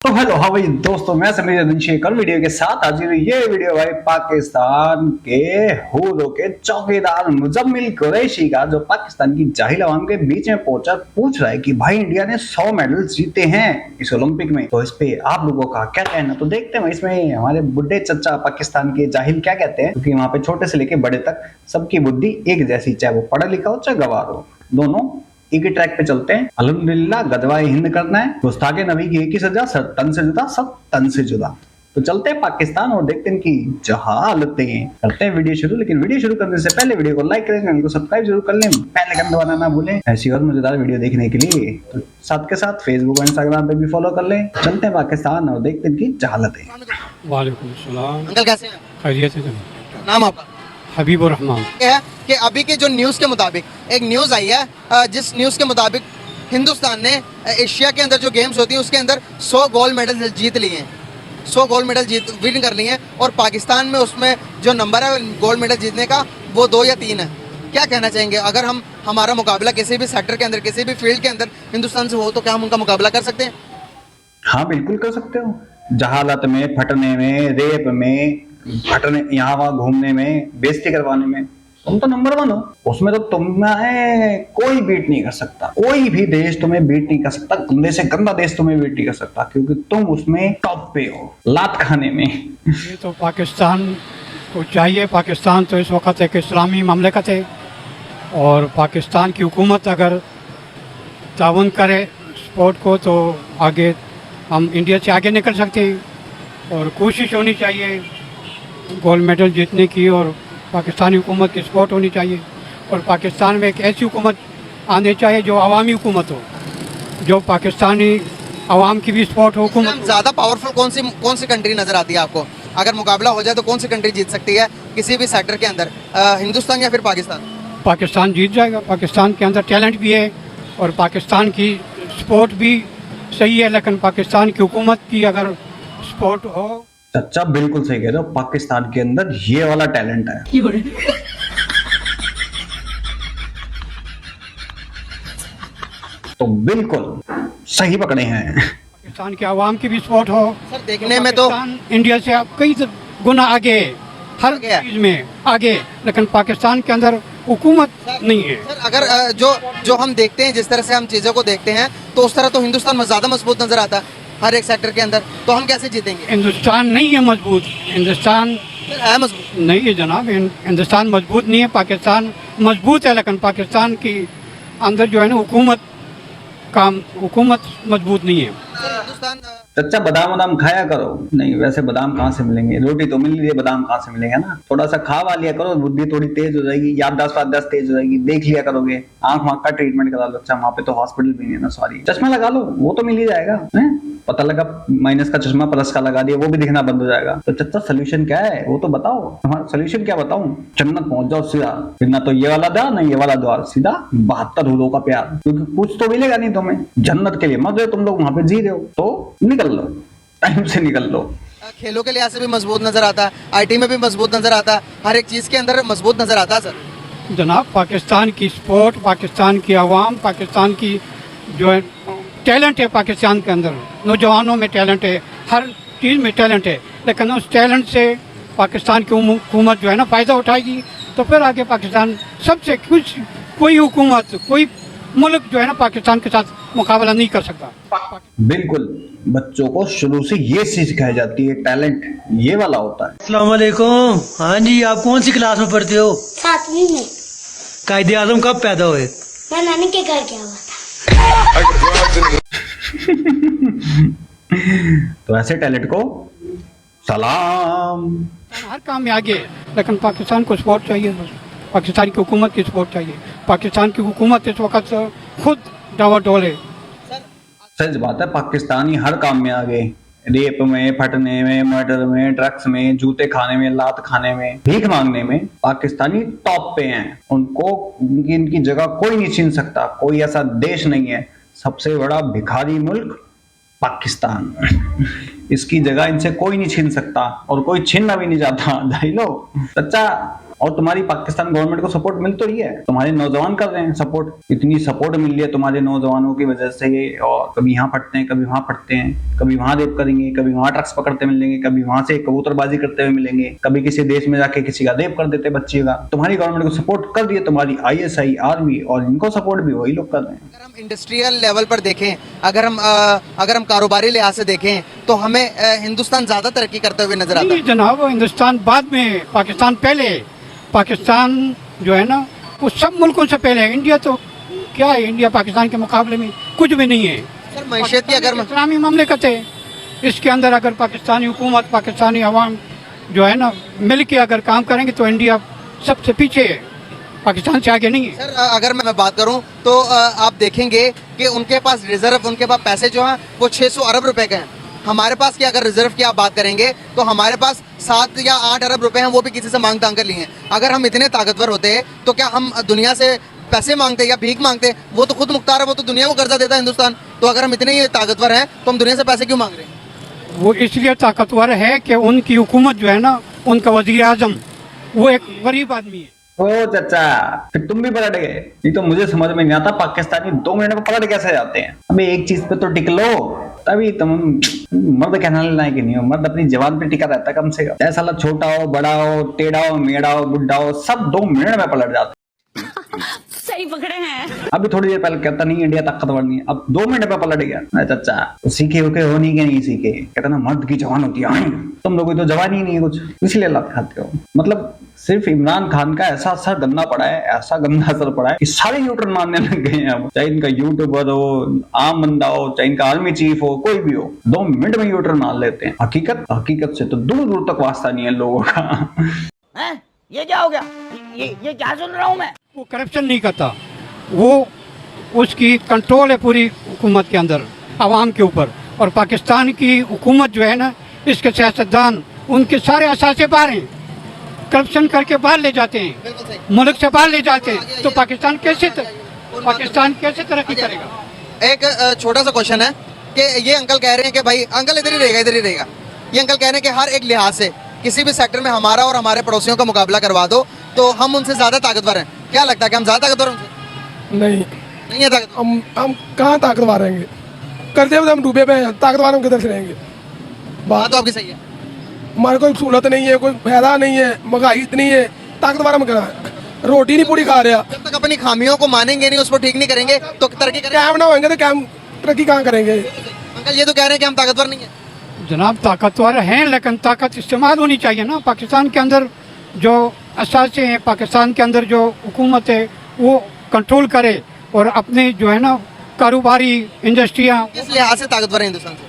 तो हेलो हाँ भाई दोस्तों, मैं समीर दंशी कल वीडियो के साथ हाजिर हूँ। ये वीडियो भाई पाकिस्तान के हूरों के चौकीदार मुजम्मिल कुरैशी का, जो पाकिस्तान की जाहिल अवाम के बीच में पहुंचा पूछ रहा है कि भाई इंडिया ने 100 मेडल्स जीते हैं इस ओलंपिक में, तो इस पे आप लोगों का क्या कहना। तो देखते हैं इसमें हमारे बुढ़े चचा पाकिस्तान के जाहिल क्या कहते हैं, क्योंकि वहां पे छोटे से लेके बड़े तक सबकी बुद्धि एक जैसी, चाहे वो पढ़ा लिखा हो चाहे गवार हो, दोनों एक ही ट्रैक पे चलते हैं। अल्हम्दुलिल्लाह गदवाए हिंद करना है, गुस्ताखे नबी की एक ही सजा, सब तन से जुदा, सब तन से जुदा। तो चलते हैं पाकिस्तान और देखते हैं कि जहालतें। करते हैं वीडियो शुरू, लेकिन वीडियो शुरू करने से पहले वीडियो को लाइक करें, चैनल को सब्सक्राइब जरूर कर लें, बेल आइकन दबाना ना भूलें ऐसी और मजेदार वीडियो देखने के लिए। तो साथ के साथ फेसबुक और इंस्टाग्राम पे भी फॉलो कर लें। चलते हैं पाकिस्तान और देखते हैं कि जहालतें। वालेकुम सलाम। अंकल कैसे हैं? खैरियत से नाम आपका? हबीबुर रहमान। क्या है कि अभी के जो न्यूज़ के मुताबिक एक न्यूज़ आई है, जिस न्यूज़ के मुताबिक हिंदुस्तान ने एशिया के अंदर जो गेम्स होती हैं उसके अंदर 100 गोल्ड मेडल जीत लिए हैं, 100 गोल्ड मेडल विन कर लिए हैं, और पाकिस्तान में उसमें जो नंबर है गोल्ड मेडल जीतने का वो 2 या 3 है। क्या कहना चाहेंगे, अगर हमारा मुकाबला किसी भी सेक्टर के अंदर, किसी भी फील्ड के अंदर हिंदुस्तान से हो, तो क्या हम उनका मुकाबला कर सकते हैं? हाँ बिल्कुल कर सकते हो। जहालत में, फटने में, रेप में, फटने, यहाँ वहां घूमने में, बेइज्जती करवाने में तुम तो नंबर 1 हो। उसमें तो तुम्हें कोई बीट नहीं कर सकता, कोई भी देश तुम्हें बीट नहीं कर सकता, गंदे से गंदा देश तुम्हें बीट नहीं कर सकता, क्योंकि तुम उसमें टॉप पे हो, लात खाने में। ये तो पाकिस्तान को चाहिए। पाकिस्तान तो इस वक्त एक इस्लामी ममलिकत है, और पाकिस्तान की हुकूमत अगर ताउन करे स्पोर्ट को, तो आगे हम इंडिया से आगे निकल सकते हैं। और कोशिश होनी चाहिए गोल्ड मेडल जीतने की, और पाकिस्तानी हुकूमत की सपोर्ट होनी चाहिए, और पाकिस्तान में एक ऐसी हुकूमत आनी चाहिए जो अवामी हुकूमत हो, जो पाकिस्तानी अवाम की भी सपोर्ट हो हुकूमत। ज़्यादा पावरफुल कौन सी कंट्री नज़र आती है आपको? अगर मुकाबला हो जाए तो कौन सी कंट्री जीत सकती है किसी भी सेक्टर के अंदर, हिंदुस्तान या फिर पाकिस्तान? पाकिस्तान जीत जाएगा। पाकिस्तान के अंदर टैलेंट भी है और पाकिस्तान की सपोर्ट भी सही है, लेकिन पाकिस्तान की हुकूमत की अगर सपोर्ट हो। चच्चा बिल्कुल सही कह रहे हो, पाकिस्तान के अंदर ये वाला टैलेंट है। तो बिल्कुल सही पकड़े हैं। पाकिस्तान के अवाम की भी सपोर्ट हो। सर देखने में तो इंडिया से कई गुना आगे है, हर चीज में आगे, लेकिन पाकिस्तान के अंदर हुकूमत नहीं है। सर अगर जो हम देखते हैं, जिस तरह से हम चीज़ों को देखते हैं, तो उस तरह तो हिंदुस्तान में ज़्यादा मजबूत नजर आता है हर एक सेक्टर के अंदर, तो हम कैसे जीतेंगे? हिंदुस्तान नहीं है मजबूत, हिंदुस्तान है मजबूत नहीं है जनाब, हिंदुस्तान मजबूत नहीं है। पाकिस्तान मजबूत है, लेकिन पाकिस्तान की अंदर जो है ना हुकूमत मजबूत नहीं है। हिंदुस्तान चच्चा बादाम खाया करो। नहीं वैसे बादाम कहाँ से मिलेंगे, रोटी तो मिल रही है, बादाम कहाँ से मिलेंगे ना। थोड़ा सा खा लिया करो, बुद्धि थोड़ी तेज हो जाएगी, याददाश्त तेज हो जाएगी, देख लिया करोगे। आंख वाँख का ट्रीटमेंट करा लो। अच्छा वहाँ पे तो हॉस्पिटल भी नहीं है ना, सॉरी, चश्मा लगा लो, वो तो मिल ही जाएगा। पता लगा माइनस का चश्मा प्लस का लगा दिया, वो भी दिखना बंद हो जाएगा। तो चच्चा सोल्यूशन क्या है वो तो बताओ। हमारा सोल्यूशन क्या बताऊं? जन्नत पहुंच जाओ सीधा, फिर ना तो ये वाला द्वार ना ये वाला द्वार, सीधा 72 हुरों का प्यार, क्योंकि कुछ तो मिलेगा नहीं तुम्हें। जन्नत के लिए मत रहे तुम लोग, वहां पे जी रहे हो तो निकल लो, टाइम से निकल लो। खेलों के लिहाज से भी मजबूत नजर आता है, आईटी में भी मजबूत नजर आता है, हर एक चीज़ के अंदर मजबूत नजर आता है। सर जनाब पाकिस्तान की स्पोर्ट, पाकिस्तान की आवाम, पाकिस्तान की जो है टैलेंट है, पाकिस्तान के अंदर नौजवानों में टैलेंट है, हर चीज़ में टैलेंट है, लेकिन उस टैलेंट से पाकिस्तान की हुकूमत जो है ना फ़ायदा उठाएगी, तो फिर आगे पाकिस्तान सबसे कुछ, कोई हुकूमत, कोई मुल्क जो है ना पाकिस्तान के साथ मुकाबला नहीं कर सकता। बिल्कुल, बच्चों को शुरू से ये चीज सिखाई जाती है, टैलेंट ये वाला होता है। अस्सलाम वालेकुम। हाँ जी, आप कौन सी क्लास में पढ़ते हो? 7वीं में। कायदे आजम कब पैदा हुए? मैं नानी के घर गया हुआ था। तो ऐसे टैलेंट को सलाम। हर काम में आगे है, लेकिन पाकिस्तान को सपोर्ट चाहिए, बस पाकिस्तान की हुकूमत की सपोर्ट चाहिए। पाकिस्तान की हुकूमत इस वक्त खुद डावाडोल है। सच बात है, पाकिस्तानी हर काम में आगे, रेप में, फटने में, मर्डर में, ड्रग्स में, जूते खाने में, लात खाने में, भीख मांगने में पाकिस्तानी टॉप पे हैं। उनको इनकी जगह कोई नहीं छीन सकता, कोई ऐसा देश नहीं है। सबसे बड़ा भिखारी मुल्क पाकिस्तान, इसकी जगह इनसे कोई नहीं छीन सकता और कोई छीनना भी नहीं चाहता। जाहिलो सच्चा और तुम्हारी पाकिस्तान गवर्नमेंट को सपोर्ट मिल तो रही है, तुम्हारे नौजवान कर रहे हैं सपोर्ट, इतनी सपोर्ट मिल रही है तुम्हारे नौजवानों की वजह से। और कभी यहाँ फटते हैं, कभी वहां फटते हैं, कभी वहां रेप करेंगे, कभी वहां ड्रग्स पकड़ते मिलेंगे, कभी वहां से कबूतरबाजी करते हुए मिलेंगे, कभी किसी देश में जाके किसी का रेप कर देते बच्चे का। तुम्हारी गवर्नमेंट को सपोर्ट कर रही है तुम्हारी ISI आर्मी, और इनको सपोर्ट भी वही लोग कर रहे हैं। अगर हम इंडस्ट्रियल लेवल पर देखें, अगर हम कारोबारी लिहाज से देखें तो हमें हिंदुस्तान ज्यादा तरक्की करते हुए नजर आता है। नहीं जनाब, हिंदुस्तान बाद में, पाकिस्तान पहले। पाकिस्तान जो है ना वो सब मुल्कों से पहले है। इंडिया तो क्या है, इंडिया पाकिस्तान के मुकाबले में कुछ भी नहीं है। सर मैशत की अगर इस्लामी ममलिकत है, इसके अंदर अगर पाकिस्तानी हुकूमत, पाकिस्तानी अवाम जो है ना मिल के अगर काम करेंगे तो इंडिया सबसे पीछे है, पाकिस्तान से आगे नहीं है। सर अगर मैं बात करूं तो आप देखेंगे कि उनके पास रिजर्व, उनके पास पैसे जो हैं वो 600 अरब रुपए के हैं। हमारे पास की अगर रिजर्व की आप बात करेंगे तो हमारे पास 7 या 8 अरब रुपए हैं, वो भी किसी से मांग तांग कर लिए हैं। अगर हम इतने ताकतवर होते तो क्या हम दुनिया से पैसे मांगते या भीख मांगते? वो तो खुद मुख्तार है, वो तो दुनिया को कर्जा देता है हिंदुस्तान। तो अगर हम इतने ही ताकतवर हैं तो हम दुनिया से पैसे क्यों मांग रहे हैं? वो इसलिए ताकतवर है कि उनकी हुकूमत जो है ना, उनका वजीर आजम वो एक गरीब आदमी है। ओ चाचा, फिर तुम भी पलट गए। ये तो मुझे समझ में नहीं आता, पाकिस्तानी 2 मिनट में पलट कैसे जाते हैं। अबे एक चीज पे तो टिक लो, तभी तुम मर्द कहलाने लायक नहीं हो। मर्द अपनी जवान पे टिका रहता है कम से कम। चाहे साला छोटा हो, बड़ा हो, टेढ़ा हो, मेढ़ा हो, बुढ़ा हो, सब 2 मिनट में पलट जाते हैं। सही पकड़े हैं। अभी थोड़ी देर पहले कहता नहीं इंडिया ताकतवर नहीं है, अब 2 मिनट में पलट गया। अरे चाचा, तो सीखे होके हो नहीं, के नहीं सीखे, कहता ना मर्द की जवान होती है। तुम लोगों की तो जवान ही नहीं है कुछ, इसलिए लात खाते हो। मतलब सिर्फ इमरान खान का ऐसा असर गंदा पड़ा है, ऐसा गंदा असर पड़ा है कि सारे यूटर्न मारने लग गए हैं अब। चाहे इनका यूट्यूबर हो, आम बंदा हो, चाहे इनका आर्मी चीफ हो, कोई भी हो, 2 मिनट में यूटर्न मार लेते हैं। हकीकत से तो दूर दूर तक वास्ता नहीं है लोगों का। ये क्या हो गया? ये क्या सुन रहा हूँ मैं? वो करप्शन नहीं करता, वो उसकी कंट्रोल है पूरी हुकूमत के अंदर आवाम के ऊपर। और पाकिस्तान की हुकूमत जो है ना, इसके सियासतदान उनके सारे असासे बाहर हैं, करप्शन करके बाहर ले जाते हैं, मुल्क से बाहर ले जाते हैं। तो पाकिस्तान कैसे तरक्की करेगा? एक छोटा सा क्वेश्चन है कि ये अंकल कह रहे हैं कि भाई, अंकल इधर ही रहेगा। ये अंकल कह रहे हैं कि हर एक लिहाज से किसी भी सेक्टर में हमारा और हमारे पड़ोसियों का मुकाबला करवा दो तो हम उनसे ज्यादा ताकतवर हैं। क्या लगता है कि हम ज्यादा ताकतवर हैं? नहीं है ताकतवर। हम कहाँ ताकतवर रहेंगे? करते हुए हम डूबे पे हैं, ताकतवर हम किधर से रहेंगे? बात तो आपकी सही है। हमारे कोई सहूलत नहीं है, कोई फायदा नहीं है, महंगाई इतनी है, ताकतवर हम कहाँ? रोटी नहीं पूरी खा रहा। जब तक अपनी खामियों को मानेंगे नहीं, उसको ठीक नहीं करेंगे तो तरक्की करेंगे। कैम ना होंगे तो कैम तरक्की कहाँ करेंगे? अंकल ये तो कह रहे हैं कि हम ताकतवर नहीं है। जनाब ताकतवर हैं, लेकिन ताकत इस्तेमाल होनी चाहिए ना। पाकिस्तान के अंदर जो असासे हैं, पाकिस्तान के अंदर जो हुकूमत है वो कंट्रोल करे और अपने जो है ना कारोबारी इंडस्ट्रियाँ। किस लिहाज से ताकतवर है हिंदुस्तान से?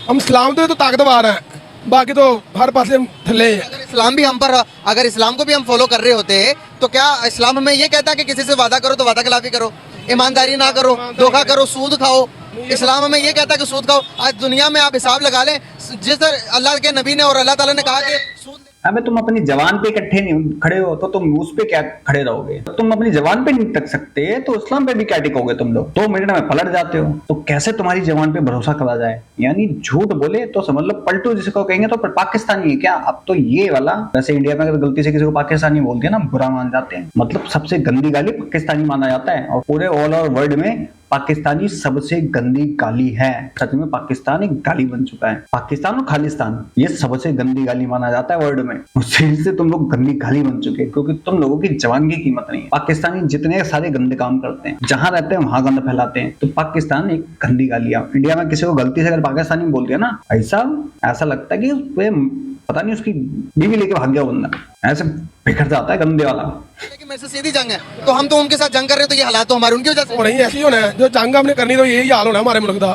हम इस्लाम तो ताकतवर हैं, बाकी तो हर पास थले हैं। अगर इस्लाम भी हम पर, अगर इस्लाम को भी हम फॉलो कर रहे होते तो क्या इस्लाम हमें ये कहता है कि किसी से वादा करो तो वादा खिलाफी करो, ईमानदारी ना करो, धोखा करो, सूद खाओ? इस्लाम हमें ये कहता है कि सूद खाओ। आज दुनिया में आप हिसाब लगा लें, जिस तरह अल्लाह के नबी ने और अल्लाह ताला ने कहा कि सूद। अबे तुम अपनी जवान पे इकट्ठे नहीं खड़े हो तो तुम उस पे क्या खड़े रहोगे? तुम अपनी जवान पे नहीं टिक सकते तो इस्लाम पे भी क्या टिकोगे तुम लोग? 2 मिनट में पलट जाते हो, तो कैसे तुम्हारी जवान पे भरोसा करा जाए? यानी झूठ बोले तो समझ लो पलटू जिसको कहेंगे तो पाकिस्तानी है क्या? अब तो ये वाला, वैसे इंडिया में अगर गलती से किसी को पाकिस्तानी बोल दिया ना, बुरा मान जाते हैं। मतलब सबसे गंदी गाली पाकिस्तानी माना जाता है, और पूरे ऑल ओवर वर्ल्ड में पाकिस्तानी सबसे गंदी गाली है। सच में पाकिस्तान एक गाली बन चुका है। पाकिस्तान और खालिस्तान ये सबसे गंदी गाली माना जाता है वर्ल्ड में। उससे तुम लोग गंदी गाली बन चुके हैं, क्योंकि तुम लोगों की जवान की कीमत नहीं है। पाकिस्तानी जितने सारे गंदे काम करते हैं, जहां रहते हैं वहां गंद फैलाते हैं, तो पाकिस्तान एक गंदी गाली है। इंडिया में किसी को गलती से अगर पाकिस्तानी बोल दिया ना, ऐसा लगता है कि पता नहीं उसकी बीवी लेके भाग गया बंदा, ऐसे बिखर जाता है गंदे वाला। लेकिन मेरे से सीधी जंग है तो हम तो उनके साथ जंग कर रहे हैं, तो ये हालात तो हमारे उनकी वजह से नहीं ऐसी होना है। जो जंग हमने करनी तो यही हाल होना हमारे मुल्क का।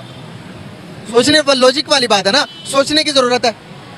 सोचने पर लॉजिक वाली बात है ना, सोचने की जरूरत है।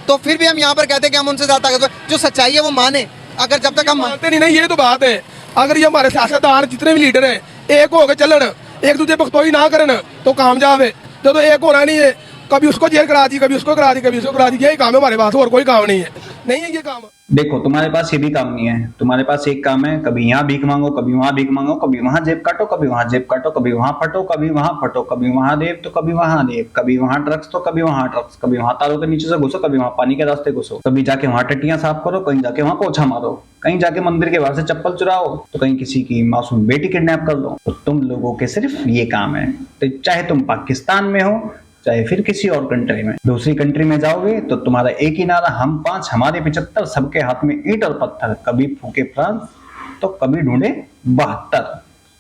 तो फिर भी हम यहाँ पर कहते हैं कि हम उनसे ज्यादा ताकतवर, जो सच्चाई है वो माने। अगर जब तक हम मानते नहीं, ये तो बात है। अगर ये हमारे सियासतदान जितने भी लीडर हैं एक होकर चलन, एक दूसरे बख्तोई ना करन तो कामयाब है। तो एक होना नहीं है, कभी उसको जेल करा दी, कभी उसको करा दी, कभी उसको करा दी, यही काम है हमारे पास, और कोई काम नहीं है। नहीं है ये काम। देखो तुम्हारे पास ये भी काम नहीं है, तुम्हारे पास एक काम है, कभी यहाँ भीख मांगो, कभी वहां भीख मांगो, कभी वहां जेब काटो, कभी वहां जेब काटो, कभी वहां फटो, कभी वहां फटो, कभी वहां देव तो कभी वहां देव, कभी वहां ड्रग्स तो कभी वहां ड्रग्स, कभी वहां तारों के नीचे से घुसो, कभी वहां पानी के रास्ते घुसो, कभी जाके वहां टट्टियां साफ करो, कहीं जाके वहां पोछा मारो, कहीं जाके मंदिर के बाहर से चप्पल चुराओ, तो कहीं किसी की मासूम बेटी किडनैप कर लो। तो तुम लोगों के सिर्फ ये काम है। तो चाहे तुम पाकिस्तान में हो चाहे फिर किसी और कंट्री में, दूसरी कंट्री में जाओगे तो तुम्हारा एक ही नारा, हम 5 हमारे 75, सबके हाथ में ईंट और पत्थर, कभी फूके फ्रांस तो कभी ढूंढे 72।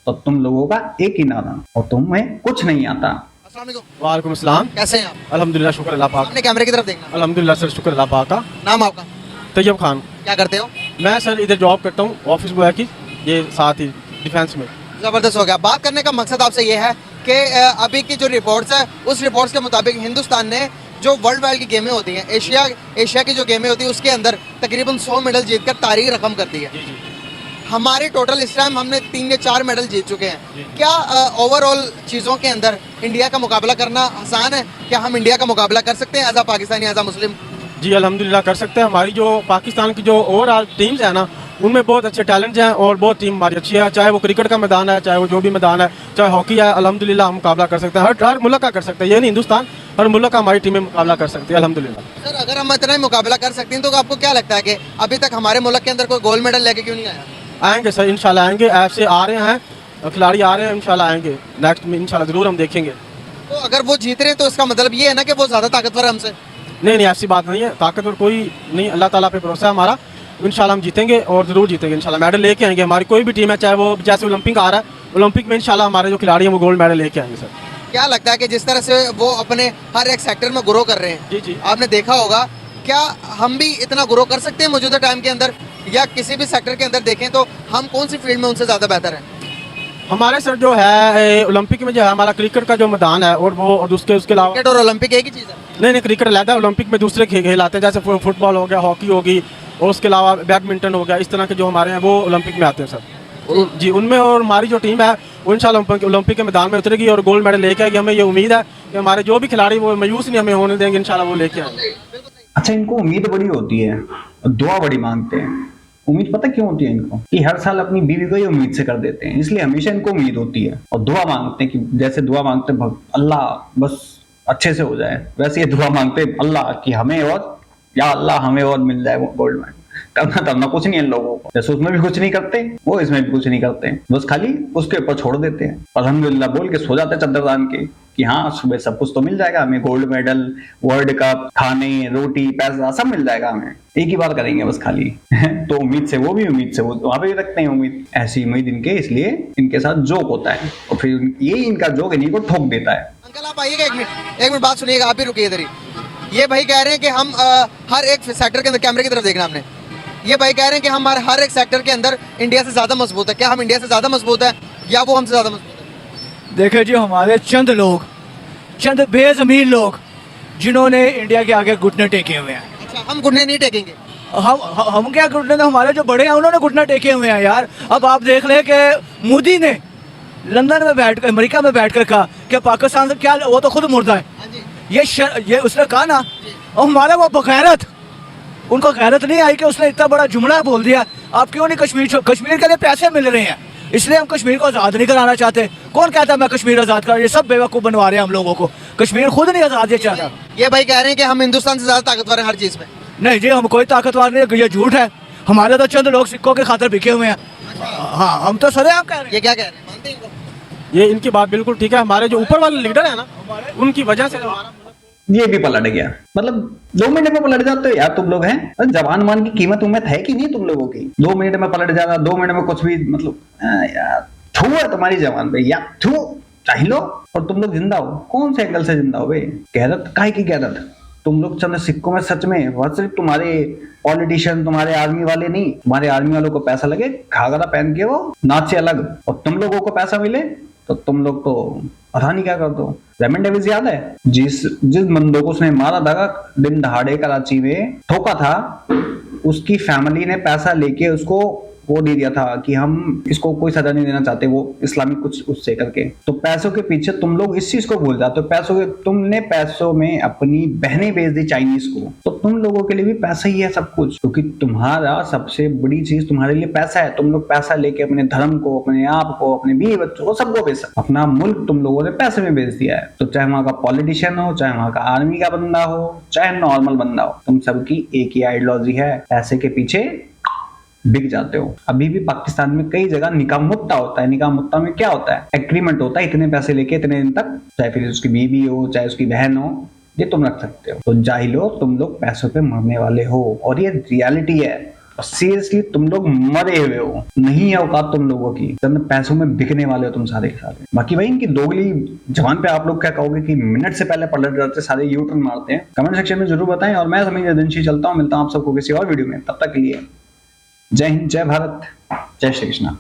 तो तुम लोगों का एक ही नारा और तुम्हें कुछ नहीं आता। अस्सलाम वालेकुम। वालेकुम अस्सलाम। कैसे हैं आप? अल्हम्दुलिल्लाह, शुक्र अल्लाह पाक। अपने कैमरे की तरफ देखना। अल्हम्दुलिल्लाह सर, शुक्र अल्लाह पाक का। नाम आपका? तैयब खान। क्या करते हो? मैं सर इधर जॉब करता हूँ, ऑफिस बॉय की, ये साथ ही डिफेंस में। जबरदस्त हो गया। बात करने का मकसद आपसे ये है कि अभी की जो रिपोर्ट्स है उस रिपोर्ट्स के मुताबिक हिंदुस्तान ने जो वर्ल्ड वाइड की गेमें होती हैं, एशिया की जो गेमें होती है उसके अंदर तकरीबन 100 मेडल जीतकर तारीख रकम कर दी है। हमारे टोटल इस टाइम हमने 3 या 4 मेडल जीत चुके हैं। क्या ओवरऑल चीज़ों के अंदर इंडिया का मुकाबला करना आसान है? क्या हम इंडिया का मुकाबला कर सकते हैं एज आ पाकिस्तानी, एज आ मुस्लिम? जी अल्हम्दुलिल्लाह कर सकते हैं। हमारी जो पाकिस्तान की जो ओवरऑल टीम्स है ना, उनमें बहुत अच्छे टैलेंट्स हैं और बहुत टीम हमारी अच्छी है, चाहे वो क्रिकेट का मैदान है, चाहे वो जो भी मैदान है, चाहे हॉकी है, अल्हम्दुलिल्लाह हम मुकाबला कर सकते हैं। हर मुल्क का कर सकते हैं, ये नहीं हिंदुस्तान, हर मुल्क का हमारी टीमें मुकाबला कर सकती है अल्हम्दुलिल्लाह। सर अगर हम इतना ही मुकाबला कर सकते हैं तो आपको क्या लगता है कि अभी तक हमारे मुल्क के अंदर कोई गोल्ड मेडल लेके क्यों नहीं आया? आएंगे सर, इंशाल्लाह आएंगे। ऐप से आ रहे हैं खिलाड़ी, आ रहे हैं, इंशाल्लाह आएंगे। नेक्स्ट में इंशाल्लाह ज़रूर हम देखेंगे। तो अगर वो जीत रहे हैं तो इसका मतलब ये है ना कि वो ज़्यादा ताकतवर है हमसे? नहीं, ऐसी बात नहीं है, ताकतवर कोई नहीं, अल्लाह ताला पे भरोसा है हमारा। इंशाल्लाह हम जीतेंगे और ज़रूर जीतेंगे इंशाल्लाह, मेडल लेके आएंगे। हमारी कोई भी टीम है, चाहे वो जैसे ओलंपिक आ रहा है, ओलंपिक में इंशाल्लाह हमारे जो खिलाड़ी हैं वो गोल्ड मेडल लेके आएंगे सर। क्या लगता है कि जिस तरह से वो अपने हर एक सेक्टर में ग्रो कर रहे हैं, जी जी, आपने देखा होगा, क्या हम भी इतना ग्रो कर सकते हैं मौजूदा टाइम के अंदर, या किसी भी सेक्टर के अंदर देखें तो हम कौन सी फील्ड में उनसे ज़्यादा बेहतर हैं? हमारे सर जो है ओलंपिक में जो है हमारा क्रिकेट का जो मैदान है और वो और उसके अलावा क्रिकेट और ओलंपिक एक ही चीज़ है? नहीं, क्रिकेट अलग है, ओलंपिक में दूसरे खेल आते हैं, जैसे फुटबॉल हो गया, हॉकी होगी, और उसके अलावा बैडमिंटन हो गया। इस तरह के जो हमारे हैं वो ओलंपिक में आते हैं सर जी, उनमें। और हमारी जो टीम है वो इंशाल्लाह ओलंपिक के मैदान में उतरेगी और गोल्ड मेडल लेके आएगी। हमें ये उम्मीद है कि हमारे जो भी खिलाड़ी वो मायूस नहीं हमें होने देंगे, इंशाल्लाह वो लेके आएंगे। अच्छा, इनको उम्मीद बड़ी होती है और दुआ बड़ी मांगते हैं। उम्मीद पता क्यों होती है इनको? कि हर साल अपनी बीवी को ही उम्मीद से कर देते हैं, इसलिए हमेशा इनको उम्मीद होती है। और दुआ मांगते हैं कि जैसे दुआ मांगते हैं अल्लाह बस अच्छे से हो जाए, वैसे ये दुआ मांगते हैं अल्लाह कि हमें और, या अल्लाह हमें और मिल जाए वो गोल्ड मेडल। करना कुछ नहीं है इन लोगों को, जैसे उसमें भी कुछ नहीं करते वो इसमें भी कुछ नहीं करते, बस खाली उसके ऊपर छोड़ देते हैं। अल्हम्दुलिल्लाह बोल के सो जाते हैं चद्दर तान के कि हाँ सुबह सब कुछ तो मिल जाएगा हमें, गोल्ड मेडल, वर्ल्ड कप, खाने, रोटी, पैसा सब मिल जाएगा हमें, एक ही बार करेंगे बस खाली। तो उम्मीद से वो वहां पे भी रखते हैं उम्मीद, ऐसी उम्मीद इनके, इसलिए इनके साथ जोक होता है और फिर ये इनका जोक इन्हीं को ठोक देता है। अंकल आप आइएगा, एक मिनट बात सुनिएगा, आप भी रुकिए इधर ही। ये भाई कह रहे हैं कि हम हर एक सेक्टर के अंदर, कैमरे की तरफ देखना आपने, ये भाई कह रहे हैं कि हम हर एक सेक्टर के अंदर इंडिया से ज़्यादा मजबूत है। क्या हम इंडिया से ज़्यादा मजबूत है या वो हमसे ज़्यादा मजबूत है? देखिए जी, हमारे चंद बेज़मीन लोग जिन्होंने इंडिया के आगे घुटने टेके हुए हैं। अच्छा, हम घुटने नहीं टेकेंगे? हम क्या घुटने, तो हमारे जो बड़े हैं उन्होंने घुटने टेके हुए हैं यार। अब आप देख लें कि मोदी ने लंदन में बैठ कर, अमेरिका में बैठ कर कहा कि पाकिस्तान से क्या, वो तो खुद मुर्दा है। ये उसने कहा ना, और हमारा वो बगैरत, उनको गैरत नहीं आई कि उसने इतना बड़ा जुमला बोल दिया। आप क्यों नहीं कश्मीर के लिए पैसे मिल रहे हैं, इसलिए हम कश्मीर को आज़ाद नहीं कराना चाहते। कौन कहता है मैं कश्मीर आज़ाद कर, ये सब बेवकूफ़ बनवा रहे हैं हम लोगों को। कश्मीर खुद नहीं आज़ाद चाहता। ये भाई कह रहे हैं कि हम हिंदुस्तान से ज़्यादा ताकतवर हैं हर चीज़ में। नहीं जी, हम कोई ताकतवर नहीं, ये झूठ है। हमारे तो चंद लोग सिक्कों के खातर बिके हुए हैं। हाँ, हम तो सरे आप कह रहे हैं। ये क्या कह रहे हैं, मानते हैं इनको? ये इनकी बात बिल्कुल ठीक है। हमारे जो ऊपर वाले लीडर है ना, उनकी वजह से ये भी पलट गया, मतलब 2 मिनट में पलट जाते हो यार तुम लोग हैं। जवान मान की कीमत उम्मीद है कि नहीं तुम लोगों की? 2 मिनट में पलट जाना, 2 मिनट में कुछ भी, मतलब यार थू है तुम्हारी जवान पे, या थू चाह लो। और तुम लोग जिंदा हो, कौन से एंगल से जिंदा हो बे? गैरत काहे की गैरत? तुम लोग चंद सिक्कों में सच में, वह सिर्फ तुम्हारे पॉलिटिशियन, तुम्हारे आर्मी वाले नहीं, तुम्हारे आर्मी वालों को पैसा लगे, घाघरा पहन के वो नाचे अलग, और तुम लोगों को पैसा मिले तो तुम लोग तो पता नहीं क्या कर दो। रेमन डेविस याद है, जिस बंदों को उसने मारा था दिन दहाड़े कराची में ठोका था, उसकी फैमिली ने पैसा लेके उसको वो दे दिया था कि हम इसको कोई सजा नहीं देना चाहते, वो इस्लामिक कुछ उससे करके। तो पैसों के पीछे तुम लोग इस चीज को भूल जाते हो। तुमने पैसों में अपनी बहनें बेच दी चाइनीज को, तो तुम लोगों के लिए भी पैसा ही है सब कुछ, क्योंकि तुम्हारा सबसे बड़ी चीज तुम्हारे लिए पैसा है। तुम लोग पैसा लेके अपने धर्म को, अपने आप को, अपने बीवी बच्चों को, सबको बेच सकते। अपना मुल्क तुम लोगों ने पैसे में बेच दिया है। तो चाहे वहां का पॉलिटिशियन हो, चाहे वहां का आर्मी का बंदा हो, चाहे नॉर्मल बंदा हो, तुम सबकी एक ही आइडियोलॉजी है, पैसे के पीछे बिक जाते हो। अभी भी पाकिस्तान में कई जगह निकाह मुत्ता होता है। निकाह मुत्ता में क्या होता है? एग्रीमेंट होता है, इतने पैसे लेके इतने दिन तक, चाहे फिर उसकी बीवी हो, चाहे उसकी बहन हो, ये तुम रख सकते हो। तो जाहिलो, तुम लोग पैसों पे मरने वाले हो और ये रियलिटी है। सीरियसली तुम लोग मरे हुए हो, नहीं है औकात तुम लोगों की, पैसों में बिकने वाले हो तुम सारे के सारे। बाकी भाई इनकी दोगली जबान पे आप लोग क्या कहोगे कि मिनट से पहले पलट जाते, सारे यू टर्न मारते हैं? कमेंट सेक्शन में जरूर बताएं। और मैं समीर जर्दंशी चलता हूँ, मिलता हूँ आप सबको किसी और वीडियो में। तब तक के लिए जय हिंद, जय भारत, जय श्री कृष्णा।